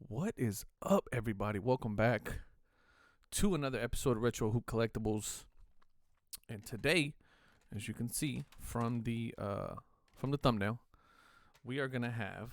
What is up, everybody? Welcome back to another episode of Retro Hoop Collectibles. And today, as you can see from the thumbnail, we are gonna have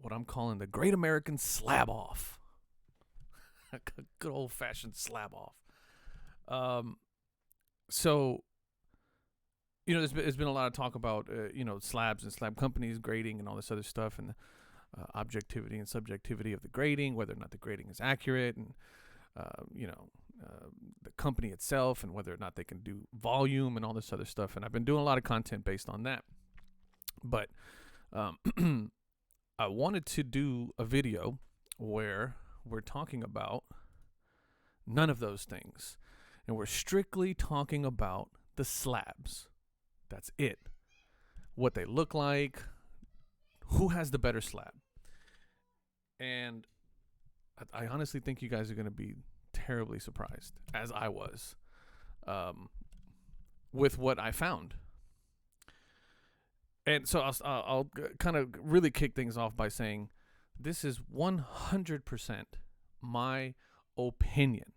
what I'm calling the Great American Slab Off. Good old fashioned slab off. So there's been a lot of talk about slabs and slab companies, grading, and all this other stuff, and objectivity and subjectivity of the grading, whether or not the grading is accurate, and the company itself, and whether or not they can do volume and all this other stuff. And I've been doing a lot of content based on that. But I wanted to do a video where we're talking about none of those things, and we're strictly talking about the slabs. That's it. What they look like, who has the better slab. And I honestly think you guys are going to be terribly surprised, as I was, with what I found. And so I'll kind of really kick things off by saying this is 100% my opinion.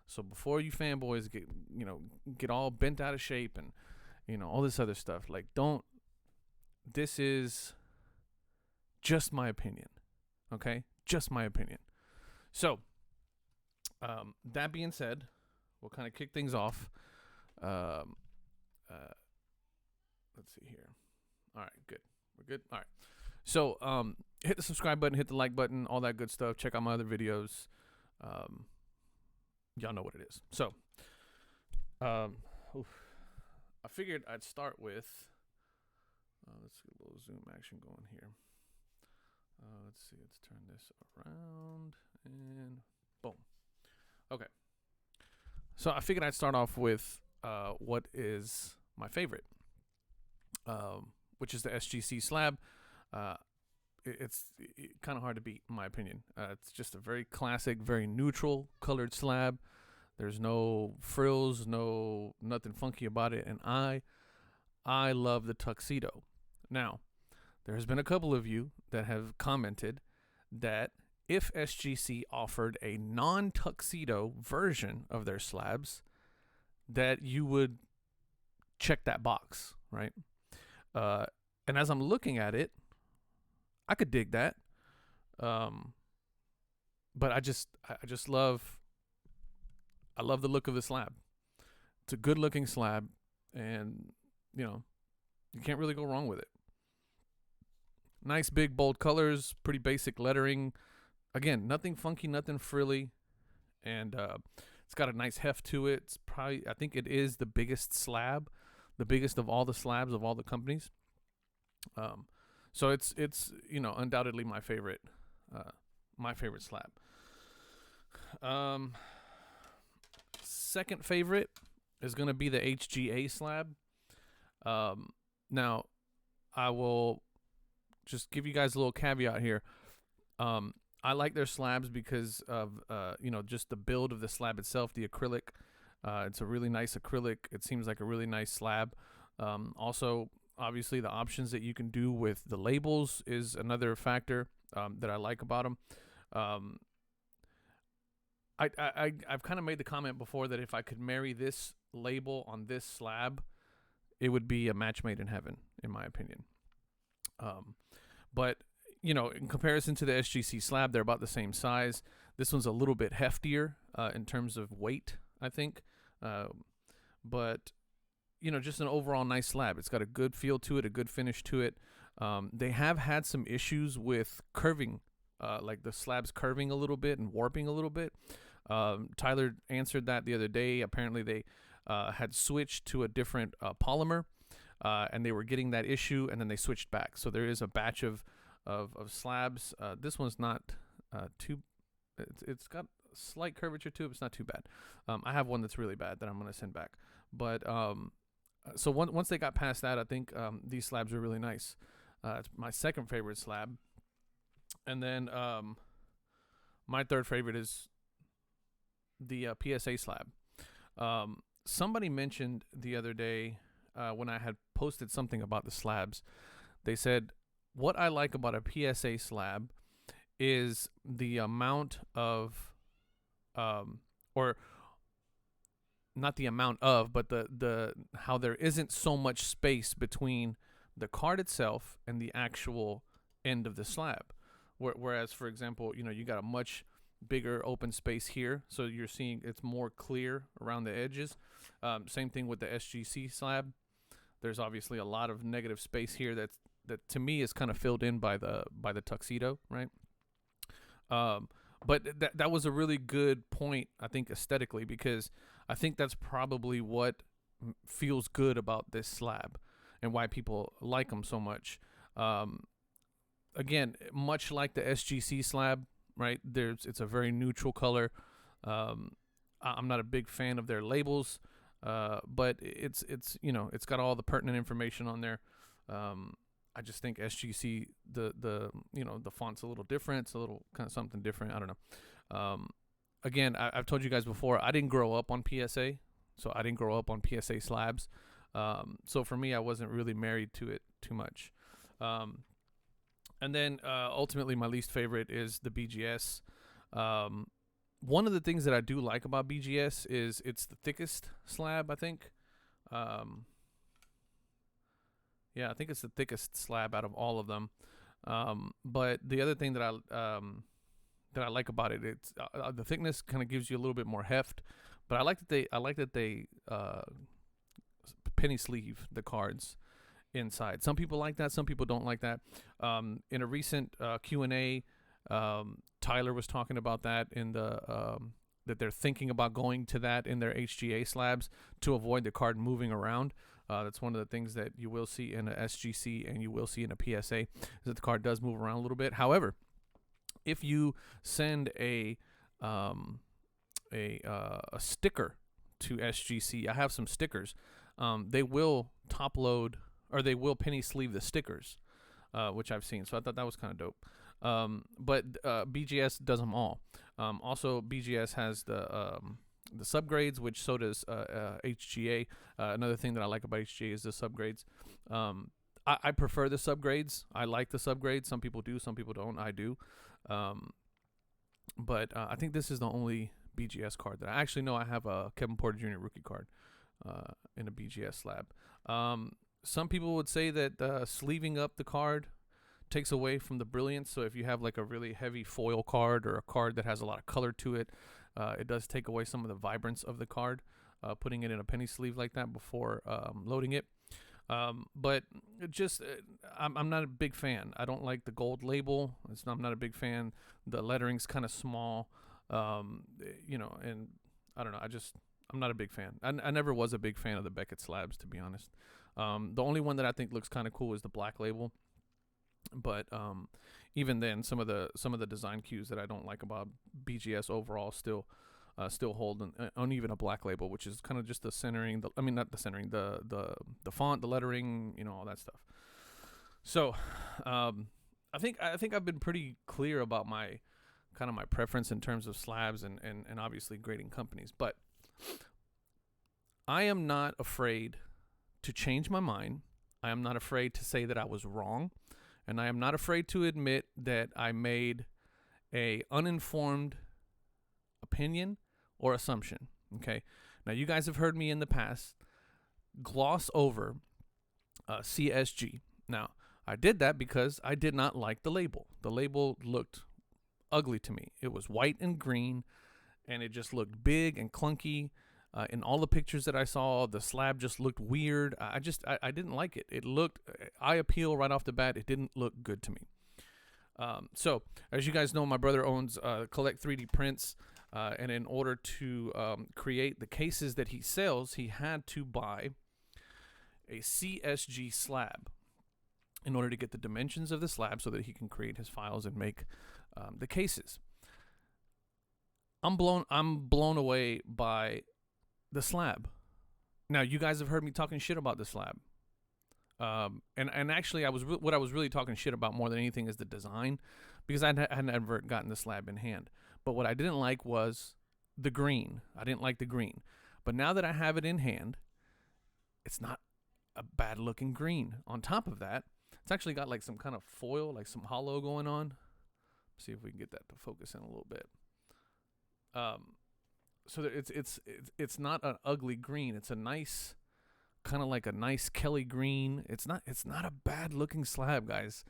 So before you fanboys get all bent out of shape and all this other stuff, this is just my opinion. Okay? Just my opinion. So, that being said, we'll kind of kick things off. Let's see here. All right, good. We're good? All right. So, hit the subscribe button, hit the like button, all that good stuff. Check out my other videos. Y'all know what it is. So, I figured I'd start with, let's get a little zoom action going here. Let's see, let's turn this around and boom. Okay. So I figured I'd start off with what is my favorite, which is the SGC Slab. It's kind of hard to beat, in my opinion. It's just a very classic, very neutral colored slab. There's no frills, nothing funky about it, and I love the tuxedo. Now, there's been a couple of you that have commented that if SGC offered a non-tuxedo version of their slabs, that you would check that box, right? And as I'm looking at it, I could dig that. But I just love the look of the slab. It's a good looking slab, and you can't really go wrong with it. Nice big bold colors, pretty basic lettering. Again, nothing funky, nothing frilly, and it's got a nice heft to it. It's probably, I think it is the biggest slab, the biggest of all the slabs of all the companies. So it's undoubtedly my favorite slab. Second favorite is going to be the HGA slab. Now, I will just give you guys a little caveat here. I like their slabs because of just the build of the slab itself, the acrylic. It's a really nice acrylic. It seems like a really nice slab. Also, obviously, the options that you can do with the labels is another factor that I like about them. I've kind of made the comment before that if I could marry this label on this slab, it would be a match made in heaven, in my opinion. But in comparison to the SGC slab, they're about the same size. This one's a little bit heftier in terms of weight, I think. But just an overall nice slab. It's got a good feel to it, a good finish to it. They have had some issues with curving, like the slabs curving a little bit and warping a little bit. Tyler answered that the other day. Apparently they had switched to a different polymer, and they were getting that issue, and then they switched back. So there is a batch of slabs. This one's not too. It's got a slight curvature to it. But it's not too bad. I have one that's really bad that I'm gonna send back. But so once they got past that, I think these slabs are really nice. It's my second favorite slab, and then my third favorite is the PSA slab. Somebody mentioned the other day when I had posted something about the slabs, they said, what I like about a PSA slab is the amount of, or not the amount of, but the how there isn't so much space between the card itself and the actual end of the slab. Whereas, for example, you got a much bigger open space here, so you're seeing it's more clear around the edges. Same thing with the SGC slab. There's obviously a lot of negative space here that to me is kind of filled in by the tuxedo, right? But that was a really good point, I think, aesthetically, because I think that's probably what feels good about this slab and why people like them so much. Again, much like the SGC slab, right? It's a very neutral color. I'm not a big fan of their labels, but it's got all the pertinent information on there. I just think SGC, the font's a little different. It's a little kind of something different. I don't know. Again, I've told you guys before, I didn't grow up on PSA, so I didn't grow up on PSA slabs. So for me, I wasn't really married to it too much. And then ultimately, my least favorite is the BGS. One of the things that I do like about BGS is it's the thickest slab, I think. Yeah, I think it's the thickest slab out of all of them. But the other thing that I like about it, it's the thickness kind of gives you a little bit more heft. But I like that they penny sleeve the cards inside. Some people like that. Some people don't like that. In a recent Q&A, Tyler was talking about that in the that they're thinking about going to that in their HGA slabs to avoid the card moving around. That's one of the things that you will see in a SGC and you will see in a PSA, is that the card does move around a little bit. However, if you send a sticker to SGC, I have some stickers. They will top load, or they will penny sleeve the stickers, which I've seen. So I thought that was kind of dope. But BGS does them all. Also, BGS has the subgrades, which so does HGA. Another thing that I like about HGA is the subgrades. I prefer the subgrades. I like the subgrades. Some people do, some people don't. I do. But I think this is the only BGS card that I actually know. I have a Kevin Porter Jr. rookie card in a BGS slab. Some people would say that sleeving up the card takes away from the brilliance. So if you have like a really heavy foil card or a card that has a lot of color to it, it does take away some of the vibrance of the card, putting it in a penny sleeve like that before loading it. But just I'm not a big fan. I don't like the gold label. I'm not a big fan. The lettering's kind of small, and I don't know. I'm not a big fan. I never was a big fan of the Beckett slabs, to be honest. The only one that I think looks kind of cool is the black label. But even then, some of the design cues that I don't like about BGS overall still hold on even a black label, which is kind of just the centering. Not the centering, the font, the lettering, all that stuff. So I think I've been pretty clear about my preference in terms of slabs and obviously grading companies. But I am not afraid to change my mind. I am not afraid to say that I was wrong. And I am not afraid to admit that I made a uninformed opinion or assumption. Okay. Now, you guys have heard me in the past gloss over CSG. Now, I did that because I did not like the label. The label looked ugly to me. It was white and green, and it just looked big and clunky. In all the pictures that I saw, the slab just looked weird. I didn't like it. It looked eye appeal right off the bat. It didn't look good to me. So, as you guys know, my brother owns Collect 3D Prints, and in order to create the cases that he sells, he had to buy a CSG slab in order to get the dimensions of the slab so that he can create his files and make the cases. I'm blown away by the slab. Now, you guys have heard me talking shit about the slab. And actually, what I was really talking shit about more than anything is the design, because I had never gotten the slab in hand. But what I didn't like was the green. I didn't like the green. But now that I have it in hand, it's not a bad looking green. On top of that, it's actually got like some kind of foil, like some hollow going on. See if we can get that to focus in a little bit. So that it's not an ugly green. It's a nice, kind of like a nice Kelly green. It's not a bad looking slab, guys.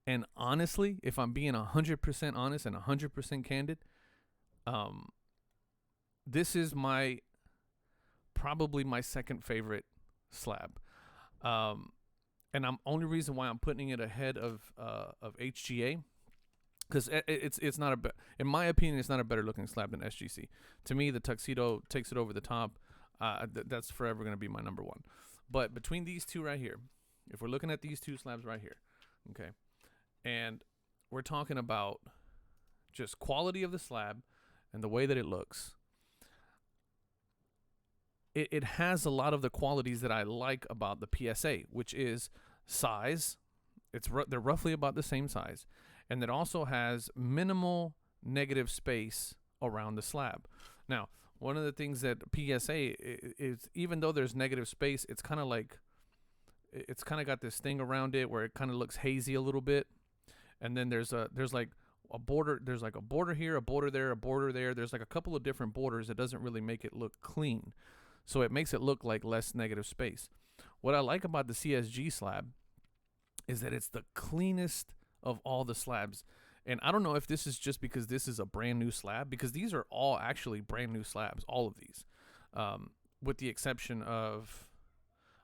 And honestly, if I'm being 100% honest and 100% candid, this is probably my second favorite slab. And only reason why I'm putting it ahead of HGA, because it's not in my opinion, it's not a better looking slab than SGC. To me, the Tuxedo takes it over the top. That's forever going to be my number one. But between these two right here, if we're looking at these two slabs right here, okay, and we're talking about just quality of the slab and the way that it looks, it has a lot of the qualities that I like about the PSA, which is size. They're roughly about the same size, and it also has minimal negative space around the slab. Now, one of the things that PSA is, even though there's negative space, it's kind of got this thing around it where it kind of looks hazy a little bit, and then there's like a border. There's like a border here, a border there, a border there. There's like a couple of different borders that doesn't really make it look clean. So it makes it look like less negative space. What I like about the CSG slab is that it's the cleanest of all the slabs. And I don't know if this is just because this is a brand new slab, because these are all actually brand new slabs, all of these, with the exception of,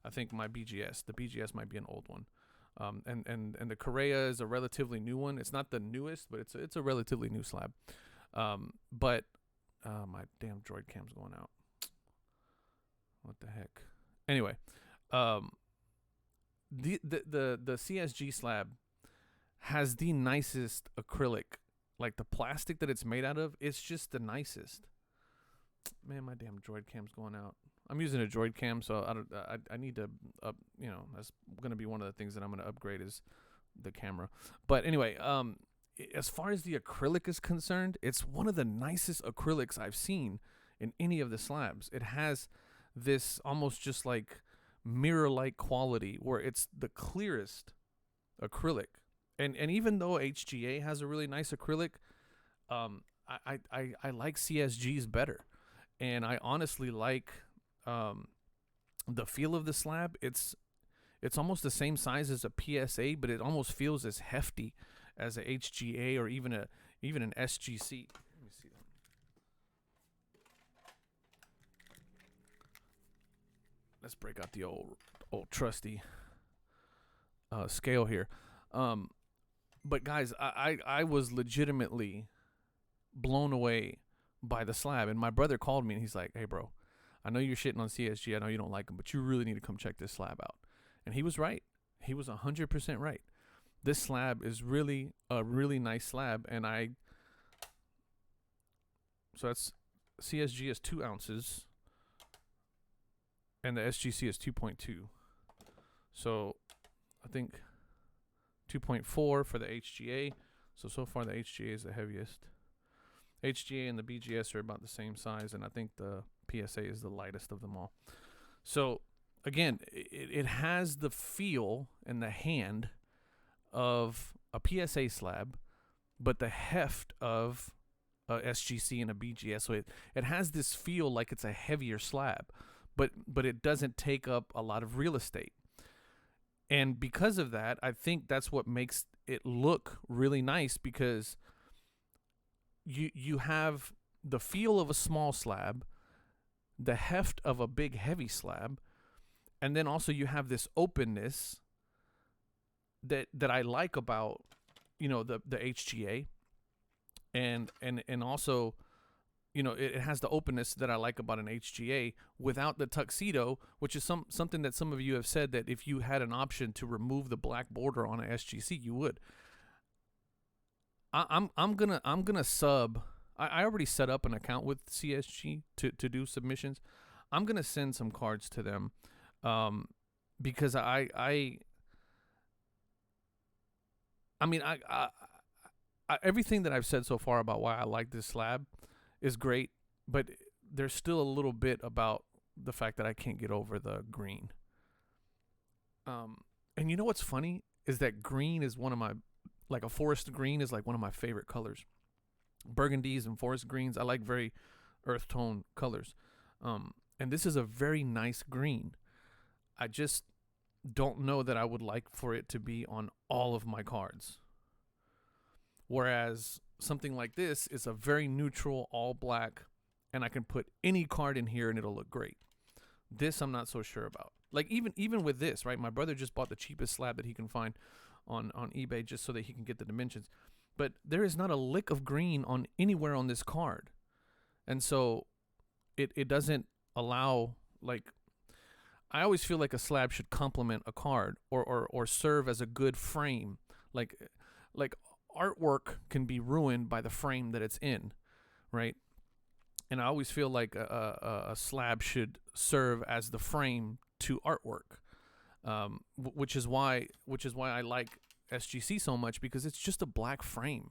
I think, my BGS. The BGS might be an old one. And the Correa is a relatively new one. It's not the newest, but it's a relatively new slab. But my damn droid cam's going out. What the heck? Anyway, the CSG slab has the nicest acrylic. Like the plastic that it's made out of, it's just the nicest. Man, my damn droid cam's going out. I'm using a droid cam, so I need to that's gonna be one of the things that I'm gonna upgrade is the camera. But anyway, as far as the acrylic is concerned, it's one of the nicest acrylics I've seen in any of the slabs. It has this almost just like mirror-like quality where it's the clearest acrylic. And even though HGA has a really nice acrylic, I like CSG's better. And I honestly like the feel of the slab. It's almost the same size as a PSA, but it almost feels as hefty as a HGA or even an SGC. Let me see that. Let's break out the old trusty scale here. But guys, I was legitimately blown away by the slab. And my brother called me and he's like, "Hey, bro, I know you're shitting on CSG. I know you don't like them, but you really need to come check this slab out." And he was right. He was 100% right. This slab is really a really nice slab. And so that's CSG is 2 ounces. And the SGC is 2.2. So I think 2.4 for the HGA. So far the HGA is the heaviest. HGA and the BGS are about the same size, and I think the PSA is the lightest of them all. So again, it has the feel and the hand of a PSA slab, but the heft of a SGC and a BGS. So it has this feel like it's a heavier slab, but it doesn't take up a lot of real estate. And because of that, I think that's what makes it look really nice, because you have the feel of a small slab, the heft of a big heavy slab, and then also you have this openness that I like about the HGA, and also it has the openness that I like about an HGA without the tuxedo, which is something that some of you have said that if you had an option to remove the black border on an SGC, you would. I'm gonna sub. I already set up an account with CSG to do submissions. I'm gonna send some cards to them, because I mean everything that I've said so far about why I like this slab is great, but there's still a little bit about the fact that I can't get over the green. And you know what's funny is that green is one of my Like a forest green is like one of my favorite colors. Burgundies and forest greens, I like very earth tone colors. And this is a very nice green. I just don't know that I would like for it to be on all of my cards. Whereas something like this is a very neutral, all black, and I can put any card in here and it'll look great. This I'm not so sure about. Like even with this, right? My brother just bought the cheapest slab that he can find on eBay just so that he can get the dimensions. But there is not a lick of green on anywhere on this card. And so it doesn't allow, like, I always feel like a slab should complement a card or serve as a good frame. Like artwork can be ruined by the frame that it's in, right? And I always feel like a slab should serve as the frame to artwork, which is why I like SGC so much, because it's just a black frame.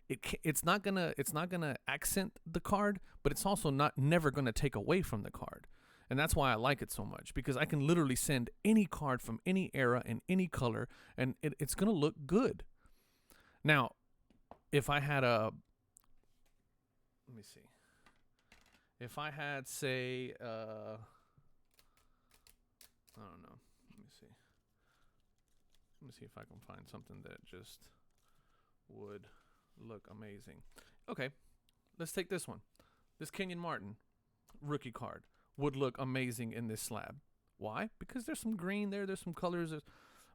It's not gonna accent the card, but it's also never gonna take away from the card. And that's why I like it so much, because I can literally send any card from any era in any color, and it's gonna look good. Now, if I had let me see. If I had, say, I don't know. Let me see. Let me see if I can find something that just would look amazing. Okay, let's take this one. This Kenyon Martin rookie card would look amazing in this slab. Why? Because there's some green there, there's some colors,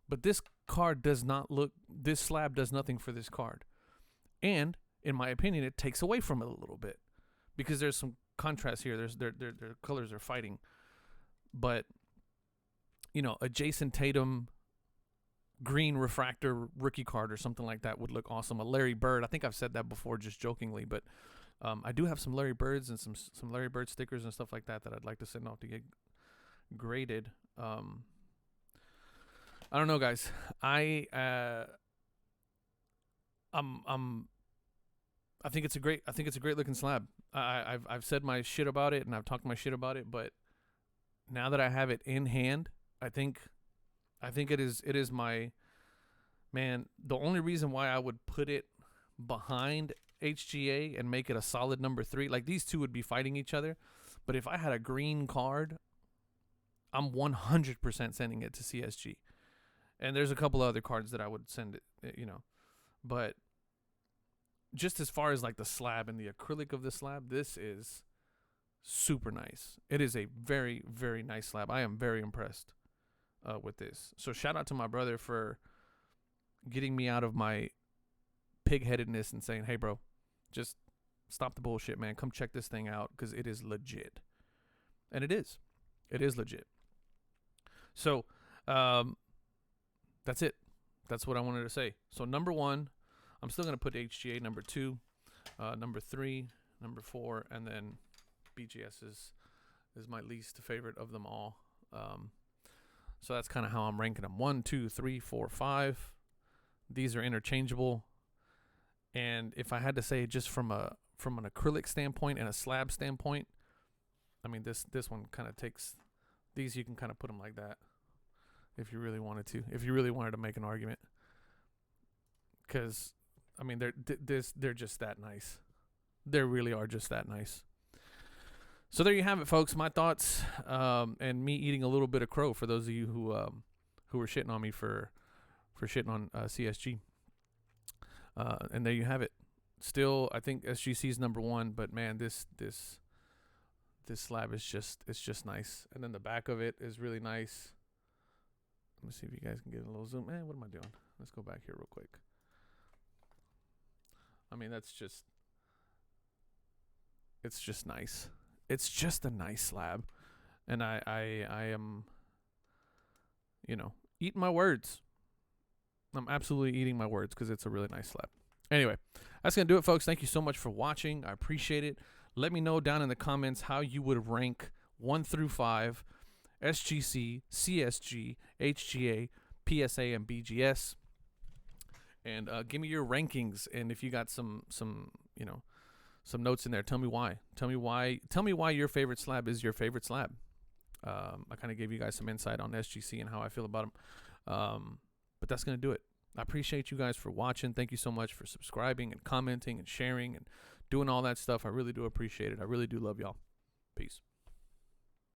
but this card does not look, this slab does nothing for this card. And in my opinion, it takes away from it a little bit, because there's some contrast here. Their colors are fighting. But, you know, a Jason Tatum green refractor rookie card or something like that would look awesome. A Larry Bird, I think I've said that before just jokingly, but I do have some Larry Birds and some Larry Bird stickers and stuff like that I'd like to send off to get graded. I don't know, guys. I think it's a great looking slab. I've said my shit about it and I've talked my shit about it, but now that I have it in hand, I think it is my, man, the only reason why I would put it behind HGA and make it a solid number 3, like these two would be fighting each other, but if I had a green card, I'm 100% sending it to CSG. And there's a couple of other cards that I would send it, you know, but just as far as like the slab and the acrylic of the slab, this is super nice. It is a very, very nice slab. I am very impressed with this. So shout out to my brother for getting me out of my pig-headedness and saying, hey, bro, just stop the bullshit, man. Come check this thing out, because it is legit. And it is. It is legit. So that's it. That's what I wanted to say. So number 1, I'm still going to put HGA. Number 2, number 3, number 4, and then BGS is my least favorite of them all. So that's kind of how I'm ranking them. 1, 2, 3, 4, 5. These are interchangeable. And if I had to say just from an acrylic standpoint and a slab standpoint, I mean, this one kind of takes these. You can kind of put them like that if you really wanted to. If you really wanted to make an argument, because I mean, they're just that nice. They really are just that nice. So there you have it, folks. My thoughts, and me eating a little bit of crow for those of you who were shitting on me for shitting on CSG. And there you have it. Still, I think SGC is number 1, but man, this slab is just nice. And then the back of it is really nice. Let me see if you guys can get a little zoom. Man, what am I doing? Let's go back here real quick. I mean, it's just nice. It's just a nice slab. And I am, you know, eating my words. I'm absolutely eating my words, because it's a really nice slab. Anyway, that's going to do it, folks. Thank you so much for watching. I appreciate it. Let me know down in the comments how you would rank 1 through 5, SGC, CSG, HGA, PSA, and BGS. And give me your rankings. And if you got some notes in there, tell me why. Tell me why your favorite slab is your favorite slab. I kind of gave you guys some insight on SGC and how I feel about them. But that's going to do it. I appreciate you guys for watching. Thank you so much for subscribing and commenting and sharing and doing all that stuff. I really do appreciate it. I really do love y'all. Peace.